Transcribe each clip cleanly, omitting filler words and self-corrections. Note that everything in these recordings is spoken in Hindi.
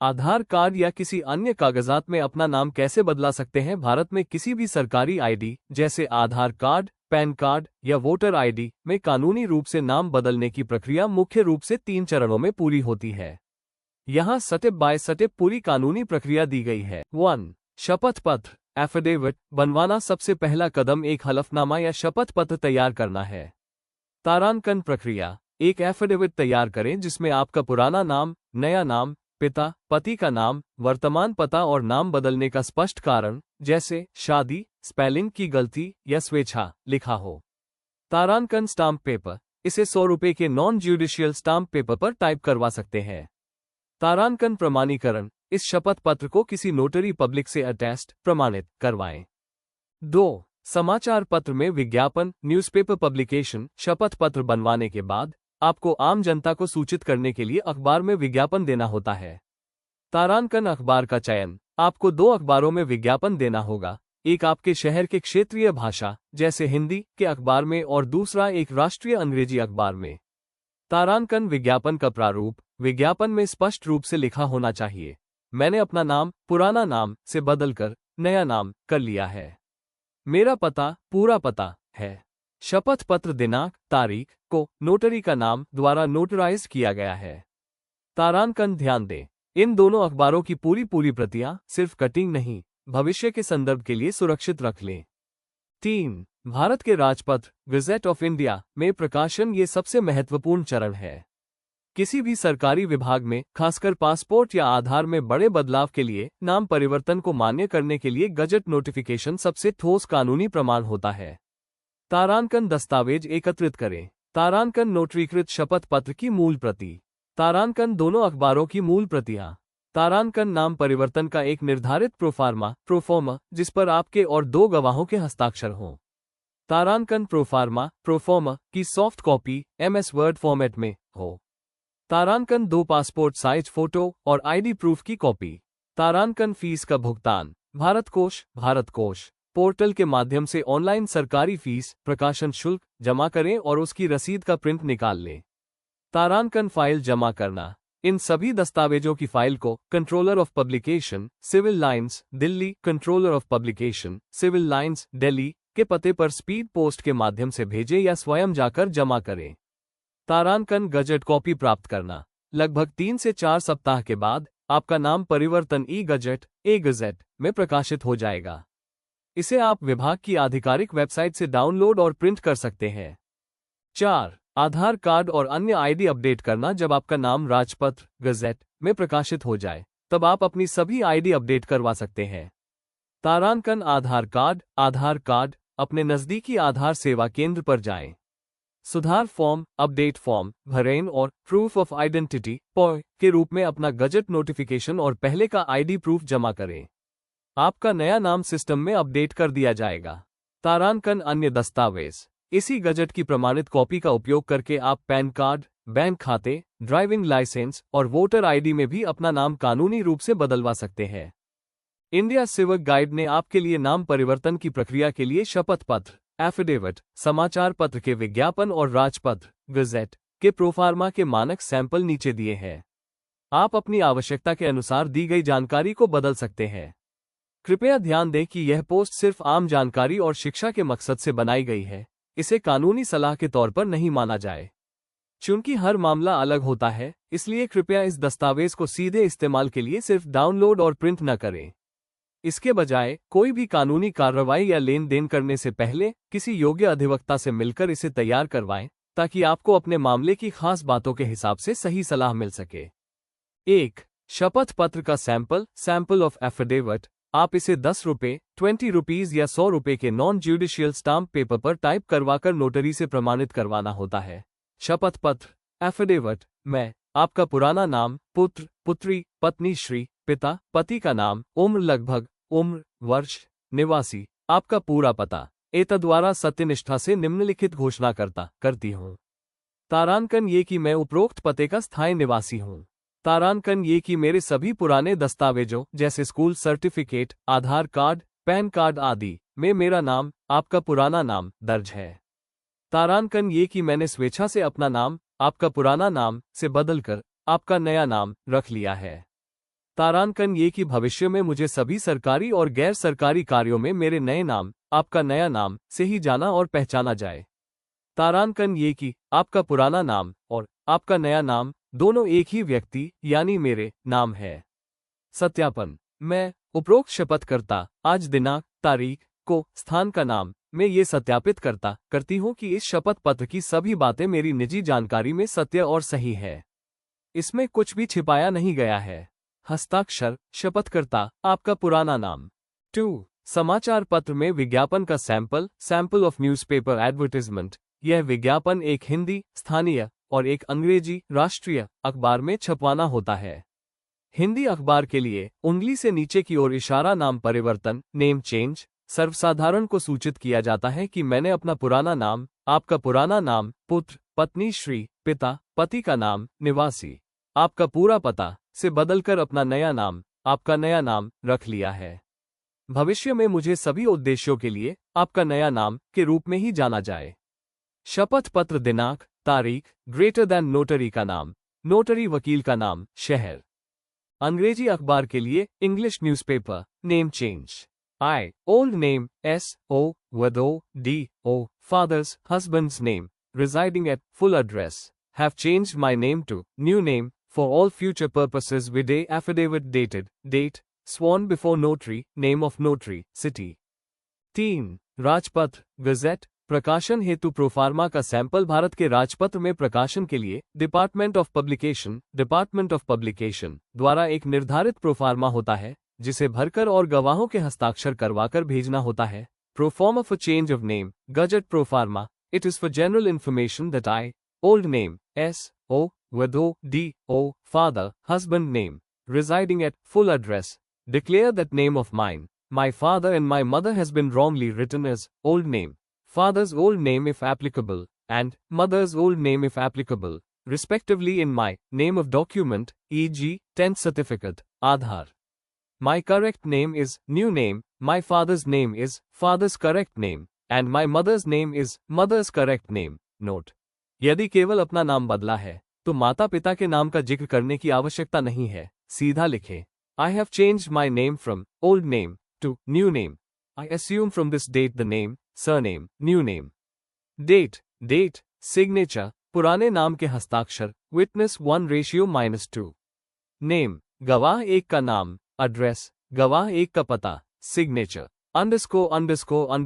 आधार कार्ड या किसी अन्य कागजात में अपना नाम कैसे बदला सकते हैं? भारत में किसी भी सरकारी आईडी जैसे आधार कार्ड, पैन कार्ड या वोटर आईडी में कानूनी रूप से नाम बदलने की प्रक्रिया मुख्य रूप से 3 चरणों में पूरी होती है। यहाँ स्टेप बाय स्टेप पूरी कानूनी प्रक्रिया दी गई है। 1. शपथ पत्र एफिडेविट बनवाना। सबसे पहला कदम एक हलफनामा या शपथ पत्र तैयार करना है। तारांकन प्रक्रिया। एक एफिडेविट तैयार करें जिसमें आपका पुराना नाम, नया नाम, पिता, पति का नाम, वर्तमान पता और नाम बदलने का स्पष्ट कारण जैसे शादी, स्पेलिंग की गलती या स्वेच्छा लिखा हो। तारांकन स्टाम्प पेपर। इसे 100 रुपये के नॉन ज्यूडिशियल स्टाम्प पेपर पर टाइप करवा सकते हैं। तारांकन प्रमाणीकरण। इस शपथ पत्र को किसी नोटरी पब्लिक से अटेस्ट प्रमाणित करवाएं। 2. समाचार पत्र में विज्ञापन न्यूज़पेपर पब्लिकेशन। शपथ पत्र बनवाने के बाद आपको आम जनता को सूचित करने के लिए अखबार में विज्ञापन देना होता है। तारांकन अखबार का चयन। आपको 2 अखबारों में विज्ञापन देना होगा, एक आपके शहर के क्षेत्रीय भाषा जैसे हिंदी के अखबार में और दूसरा एक राष्ट्रीय अंग्रेजी अखबार में। तारांकन विज्ञापन का प्रारूप। विज्ञापन में स्पष्ट रूप से लिखा होना चाहिए, मैंने अपना नाम पुराना नाम से बदलकर नया नाम कर लिया है। मेरा पता पूरा पता है। शपथ पत्र दिनांक तारीख को नोटरी का नाम द्वारा नोटराइज किया गया है। तारांकन ध्यान दें, इन दोनों अखबारों की पूरी प्रतियां सिर्फ कटिंग नहीं, भविष्य के संदर्भ के लिए सुरक्षित रख लें। 3. भारत के राजपत्र गज़ेट ऑफ इंडिया में प्रकाशन। ये सबसे महत्वपूर्ण चरण है। किसी भी सरकारी विभाग में, खासकर पासपोर्ट या आधार में बड़े बदलाव के लिए नाम परिवर्तन को मान्य करने के लिए गजट नोटिफिकेशन सबसे ठोस कानूनी प्रमाण होता है। तारांकन दस्तावेज एकत्रित करें। तारांकन नोटरीकृत शपथ पत्र की मूल प्रति। तारांकन दोनों अखबारों की मूल प्रतियां। तारांकन नाम परिवर्तन का एक निर्धारित प्रोफार्मा जिस पर आपके और 2 गवाहों के हस्ताक्षर हों। तारांकन प्रोफार्मा की soft copy MS word format में हो। तारांकन 2 पासपोर्ट साइज फोटो और आईडी प्रूफ की कॉपी। तारांकन फीस का भुगतान। भारत कोष पोर्टल के माध्यम से ऑनलाइन सरकारी फीस प्रकाशन शुल्क जमा करें और उसकी रसीद का प्रिंट निकाल लें। तारांकन फाइल जमा करना। इन सभी दस्तावेजों की फाइल को controller of publication Civil Lines Delhi, controller of publication Civil Lines Delhi के पते पर स्पीड पोस्ट के माध्यम से भेजें या स्वयं जाकर जमा करें। तारांकन गजट कॉपी प्राप्त करना। लगभग 3 से 4 सप्ताह के बाद आपका नाम परिवर्तन गज़ेट में प्रकाशित हो जाएगा। इसे आप विभाग की आधिकारिक वेबसाइट से डाउनलोड और प्रिंट कर सकते हैं। 4. आधार कार्ड और अन्य आईडी अपडेट करना। जब आपका नाम राजपत्र गज़ेट में प्रकाशित हो जाए तब आप अपनी सभी आईडी अपडेट करवा सकते हैं। तारांकन आधार कार्ड अपने नज़दीकी आधार सेवा केंद्र पर जाएं। सुधार फॉर्म अपडेट फॉर्म भरें और प्रूफ ऑफ आइडेंटिटी के रूप में अपना गजट नोटिफिकेशन और पहले का आईडी प्रूफ जमा करें। आपका नया नाम सिस्टम में अपडेट कर दिया जाएगा। तारांकन अन्य दस्तावेज। इसी गजट की प्रमाणित कॉपी का उपयोग करके आप पैन कार्ड, बैंक खाते, ड्राइविंग लाइसेंस और वोटर आईडी में भी अपना नाम कानूनी रूप से बदलवा सकते हैं। इंडिया सिविक गाइड ने आपके लिए नाम परिवर्तन की प्रक्रिया के लिए शपथ पत्र, एफिडेविट, समाचार पत्र के विज्ञापन और राजपत्र गज़ेट के प्रोफार्मा के मानक सैंपल नीचे दिए हैं। आप अपनी आवश्यकता के अनुसार दी गई जानकारी को बदल सकते हैं। कृपया ध्यान दें कि यह पोस्ट सिर्फ आम जानकारी और शिक्षा के मकसद से बनाई गई है, इसे कानूनी सलाह के तौर पर नहीं माना जाए। चूंकि हर मामला अलग होता है, इसलिए कृपया इस दस्तावेज को सीधे इस्तेमाल के लिए सिर्फ डाउनलोड और प्रिंट न करें। इसके बजाय कोई भी कानूनी कार्रवाई या लेन देन करने से पहले किसी योग्य अधिवक्ता से मिलकर इसे तैयार करवाएं, ताकि आपको अपने मामले की खास बातों के हिसाब से सही सलाह मिल सके। 1. शपथ पत्र का सैंपल ऑफ एफिडेविट। आप इसे 10 रुपये, 20 रुपीज या 100 रुपये के नॉन ज्यूडिशियल स्टाम्प पेपर पर टाइप करवाकर नोटरी से प्रमाणित करवाना होता है। शपथ पत्र एफिडेविट में आपका पुराना नाम, पुत्र, पुत्री, पत्नी, श्री, पिता, पति का नाम, उम्र लगभग, उम्र, वर्ष, निवासी, आपका पूरा पता, एतद् द्वारा सत्यनिष्ठा से निम्नलिखित घोषणा करती हूँ। तारांकन ये कि मैं उपरोक्त पते का स्थायी निवासी हूँ। तारांकन ये कि मेरे सभी पुराने दस्तावेजों जैसे स्कूल सर्टिफिकेट, आधार कार्ड, पैन कार्ड आदि में मेरा नाम, आपका पुराना नाम दर्ज है। तारांकन ये कि मैंने स्वेच्छा से अपना नाम, आपका पुराना नाम से बदलकर आपका नया नाम रख लिया है। तारांकन ये कि भविष्य में मुझे सभी सरकारी और गैर सरकारी कार्यों में मेरे नए नाम, आपका नया नाम, से ही जाना और पहचाना जाए। तारांकन ये कि आपका पुराना नाम और आपका नया नाम दोनों एक ही व्यक्ति यानी मेरे नाम है। सत्यापन। मैं उपरोक्त शपथ करता आज दिनांक, तारीख को, स्थान का नाम मैं ये सत्यापित करती हूँ कि इस शपथ पत्र की सभी बातें मेरी निजी जानकारी में सत्य और सही है। इसमें कुछ भी छिपाया नहीं गया है। हस्ताक्षर। शपथकर्ता आपका पुराना नाम। 2. समाचार पत्र में विज्ञापन का सैंपल ऑफ न्यूज़पेपर एडवर्टाइजमेंट। यह विज्ञापन एक हिंदी, स्थानीय और एक अंग्रेजी, राष्ट्रीय अखबार में छपवाना होता है। हिंदी अखबार के लिए उंगली से नीचे की ओर इशारा नाम परिवर्तन, नेम चेंज। सर्वसाधारण को सूचित किया जाता है कि मैंने अपना पुराना नाम, आपका पुराना नाम, पुत्र, पत्नी, श्री, पिता, पति का नाम, निवासी, आपका पूरा पता से बदलकर अपना नया नाम, आपका नया नाम रख लिया है। भविष्य में मुझे सभी उद्देश्यों के लिए आपका नया नाम के रूप में ही जाना जाए। शपथ पत्र दिनांक, तारीख, ग्रेटर दैन नोटरी का नाम, नोटरी वकील का नाम, शहर। अंग्रेजी अखबार के लिए English newspaper, name change. I, old name, S.O., widow, D.O., father's, husband's name, residing at, full address, have changed my name to, new name, for all future purposes with a affidavit dated, date, sworn before notary, name of notary, city. 3. राजपत्र, गज़ेट, प्रकाशन हेतु प्रोफार्मा का सैंपल भारत के राजपत्र में प्रकाशन के लिए डिपार्टमेंट ऑफ पब्लिकेशन द्वारा एक निर्धारित प्रोफार्मा होता है, जिसे भरकर और गवाहों के हस्ताक्षर करवाकर भेजना होता है। Proforma for change of name, gazette proforma, it is for general information that I, old name, S.O., widow, D.O., father, husband name, residing at, full address, declare that name of mine, my father and my mother has been wrongly written as, old name, father's old name if applicable, and, mother's old name if applicable, respectively in my, name of document, e.g., 10th certificate, Aadhaar. My correct name is, new name, my father's name is, father's correct name, and my mother's name is, mother's correct name. Note. यदि केवल अपना नाम बदला है, तो माता पिता के नाम का जिक्र करने की आवश्यकता नहीं है, सीधा लिखें। I have changed my name from, old name, to, new name. I assume from this date the name, surname, new name. Date, signature, पुराने नाम के हस्ताक्षर, witness 1:2. Name, गवाह एक का नाम, address, गवाह एक का पता, signature, _______।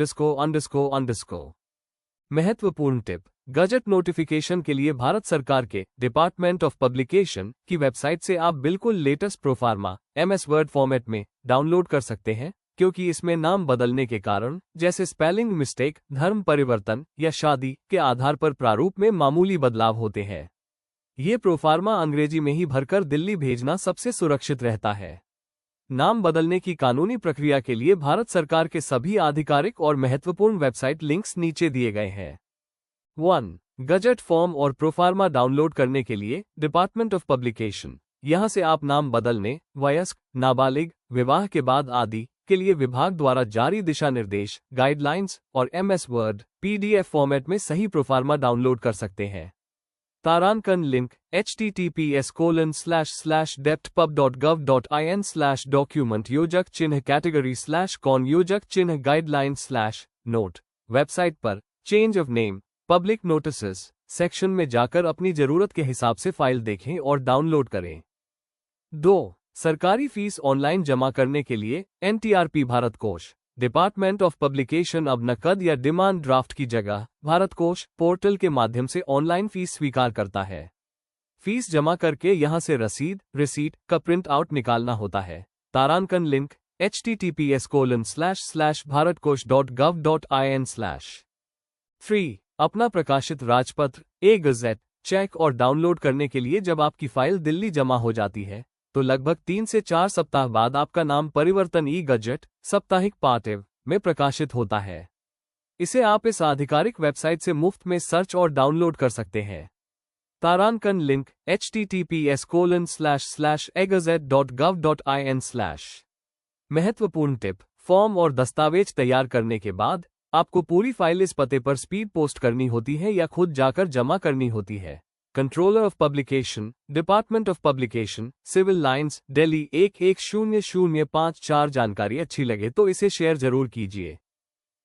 महत्वपूर्ण टिप। गजट नोटिफिकेशन के लिए भारत सरकार के डिपार्टमेंट ऑफ पब्लिकेशन की वेबसाइट से आप बिल्कुल latest proforma MS word format में डाउनलोड कर सकते हैं, क्योंकि इसमें नाम बदलने के कारण जैसे स्पेलिंग मिस्टेक, धर्म परिवर्तन या शादी के आधार पर प्रारूप में मामूली बदलाव होते हैं। ये प्रोफार्मा अंग्रेजी में ही भरकर दिल्ली भेजना सबसे सुरक्षित रहता है। नाम बदलने की कानूनी प्रक्रिया के लिए भारत सरकार के सभी आधिकारिक और महत्वपूर्ण वेबसाइट लिंक्स नीचे दिए गए हैं। 1. गजट फॉर्म और प्रोफार्मा डाउनलोड करने के लिए डिपार्टमेंट ऑफ पब्लिकेशन। यहां से आप नाम बदलने, वयस्क, नाबालिग, विवाह के बाद आदि के लिए विभाग द्वारा जारी दिशा निर्देश, गाइडलाइंस और MS वर्ड PDF फॉर्मेट में सही प्रोफार्मा डाउनलोड कर सकते हैं। तारांकन लिंक https://deptpub.gov.in/document योजक चिन्ह category/con योजक चिन्ह guidelines/note। वेबसाइट पर change of name public notices section में जाकर अपनी जरूरत के हिसाब से फाइल देखें और डाउनलोड करें। 2. सरकारी फीस ऑनलाइन जमा करने के लिए NTRP भारत कोष। डिपार्टमेंट ऑफ पब्लिकेशन अब नकद या डिमांड ड्राफ्ट की जगह भारत कोष पोर्टल के माध्यम से ऑनलाइन फीस स्वीकार करता है। फीस जमा करके यहां से रिसीट का प्रिंट आउट निकालना होता है। तारांकन लिंक https://bharatkosh.gov.in/। 3. अपना प्रकाशित राजपत्र, गज़ेट, चेक और डाउनलोड करने के लिए जब आपकी फाइल दिल्ली जमा हो जाती है, तो लगभग 3 से 4 सप्ताह बाद आपका नाम परिवर्तन गजट साप्ताहिक पार्टिव में प्रकाशित होता है। इसे आप इस आधिकारिक वेबसाइट से मुफ्त में सर्च और डाउनलोड कर सकते हैं। तारांकन लिंक https://agazette.gov.in/। महत्वपूर्ण टिप। फॉर्म और दस्तावेज तैयार करने के बाद आपको पूरी फाइल इस पते पर स्पीड पोस्ट करनी होती है या खुद जाकर जमा करनी होती है। Controller of publication, department of publication, Civil Lines, Delhi 110054। जानकारी अच्छी लगे तो इसे शेयर जरूर कीजिए।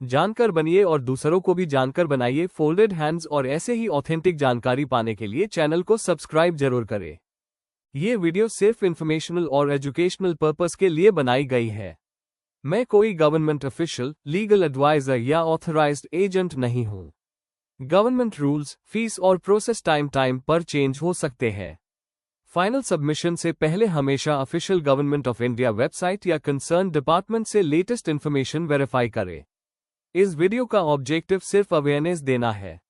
जानकर बनिए और दूसरों को भी जानकर बनाइए। फोल्डेड हैंड्स और ऐसे ही ऑथेंटिक जानकारी पाने के लिए चैनल को सब्सक्राइब जरूर करें। ये वीडियो सिर्फ इंफॉर्मेशनल और एजुकेशनल पर्पस के लिए बनाई गई है। मैं कोई गवर्नमेंट ऑफिशियल, लीगल एडवाइजर या ऑथराइज्ड एजेंट नहीं हूं। गवर्नमेंट रूल्स, फीस और प्रोसेस टाइम पर चेंज हो सकते हैं। फाइनल सबमिशन से पहले हमेशा official government of India website या कंसर्न डिपार्टमेंट से लेटेस्ट इंफॉर्मेशन वेरीफाई करें। इस वीडियो का ऑब्जेक्टिव सिर्फ अवेयरनेस देना है।